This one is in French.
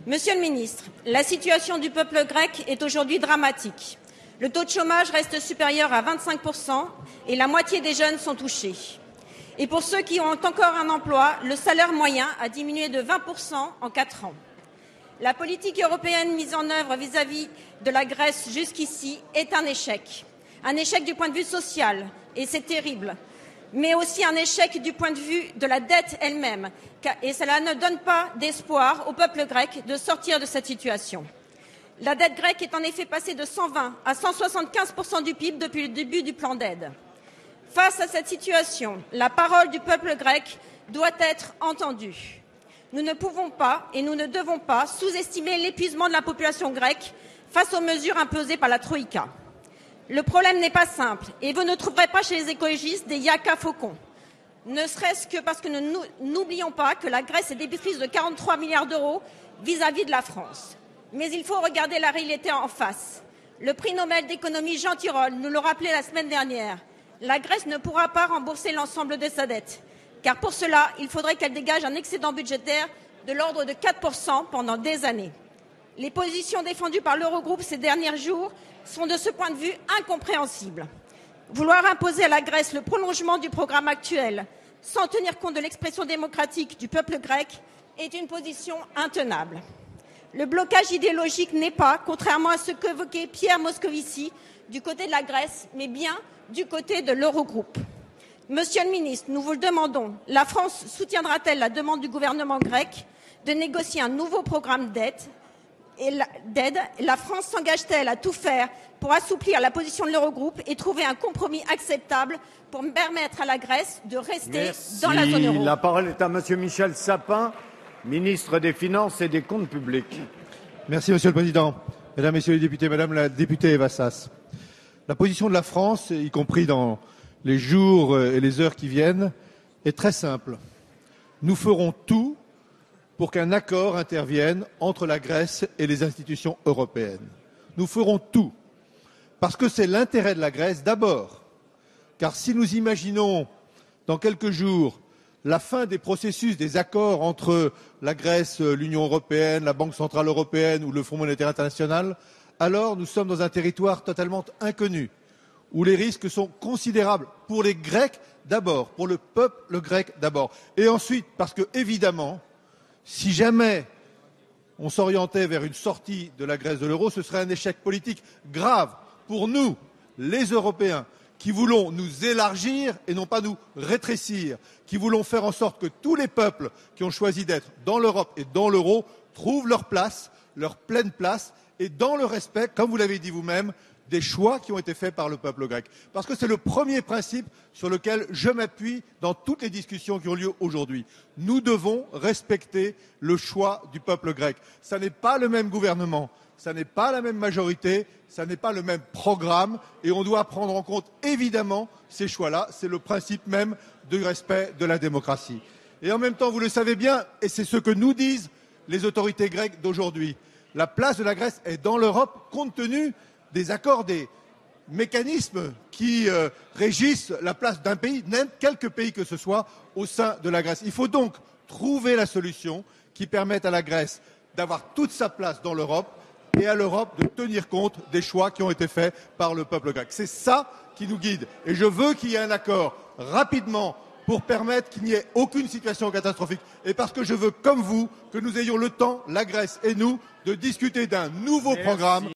Monsieur le ministre, la situation du peuple grec est aujourd'hui dramatique. Le taux de chômage reste supérieur à 25% et la moitié des jeunes sont touchés. Et pour ceux qui ont encore un emploi, le salaire moyen a diminué de 20% en 4 ans. La politique européenne mise en œuvre vis-à-vis de la Grèce jusqu'ici est un échec. Un échec du point de vue social, et c'est terrible, mais aussi un échec du point de vue de la dette elle-même. Et cela ne donne pas d'espoir au peuple grec de sortir de cette situation. La dette grecque est en effet passée de 120 à 175% du PIB depuis le début du plan d'aide. Face à cette situation, la parole du peuple grec doit être entendue. Nous ne pouvons pas et nous ne devons pas sous-estimer l'épuisement de la population grecque face aux mesures imposées par la Troïka. Le problème n'est pas simple et vous ne trouverez pas chez les écologistes des yaka faucons. Ne serait-ce que parce que n'oublions pas que la Grèce est débitrice de 43 milliards d'euros vis-à-vis de la France. Mais il faut regarder la réalité en face. Le prix Nobel d'économie Jean Tirole nous le rappelait la semaine dernière. La Grèce ne pourra pas rembourser l'ensemble de sa dette, car pour cela, il faudrait qu'elle dégage un excédent budgétaire de l'ordre de 4% pendant des années. Les positions défendues par l'Eurogroupe ces derniers jours sont de ce point de vue incompréhensibles. Vouloir imposer à la Grèce le prolongement du programme actuel sans tenir compte de l'expression démocratique du peuple grec est une position intenable. Le blocage idéologique n'est pas, contrairement à ce qu'évoquait Pierre Moscovici, du côté de la Grèce, mais bien du côté de l'Eurogroupe. Monsieur le ministre, nous vous le demandons, la France soutiendra-t-elle la demande du gouvernement grec de négocier un nouveau programme d'aide? La France s'engage-t-elle à tout faire pour assouplir la position de l'Eurogroupe et trouver un compromis acceptable pour permettre à la Grèce de rester dans la zone euro? La parole est à Monsieur Michel Sapin, ministre des Finances et des Comptes publics. Merci Monsieur le Président. Mesdames, Messieurs les députés, Madame la députée Eva Sas. La position de la France, y compris dans les jours et les heures qui viennent, est très simple. Nous ferons tout pour qu'un accord intervienne entre la Grèce et les institutions européennes. Nous ferons tout, parce que c'est l'intérêt de la Grèce d'abord, car si nous imaginons dans quelques jours la fin des processus, des accords entre la Grèce, l'Union européenne, la Banque centrale européenne ou le Fonds monétaire international, alors nous sommes dans un territoire totalement inconnu, où les risques sont considérables pour les Grecs d'abord, pour le peuple grec d'abord, et ensuite parce que, évidemment, si jamais on s'orientait vers une sortie de la Grèce de l'euro, ce serait un échec politique grave pour nous, les Européens, qui voulons nous élargir et non pas nous rétrécir, qui voulons faire en sorte que tous les peuples qui ont choisi d'être dans l'Europe et dans l'euro trouvent leur place, leur pleine place, et dans le respect, comme vous l'avez dit vous-même, des choix qui ont été faits par le peuple grec. Parce que c'est le premier principe sur lequel je m'appuie dans toutes les discussions qui ont lieu aujourd'hui. Nous devons respecter le choix du peuple grec. Ça n'est pas le même gouvernement, ça n'est pas la même majorité, ça n'est pas le même programme, et on doit prendre en compte évidemment ces choix-là. C'est le principe même du respect de la démocratie. Et en même temps, vous le savez bien, et c'est ce que nous disent les autorités grecques d'aujourd'hui, la place de la Grèce est dans l'Europe compte tenu des accords, des mécanismes qui régissent la place d'un pays, quelque pays que ce soit, au sein de la Grèce. Il faut donc trouver la solution qui permette à la Grèce d'avoir toute sa place dans l'Europe et à l'Europe de tenir compte des choix qui ont été faits par le peuple grec. C'est ça qui nous guide. Et je veux qu'il y ait un accord rapidement pour permettre qu'il n'y ait aucune situation catastrophique. Et parce que je veux, comme vous, que nous ayons le temps, la Grèce et nous, de discuter d'un nouveau programme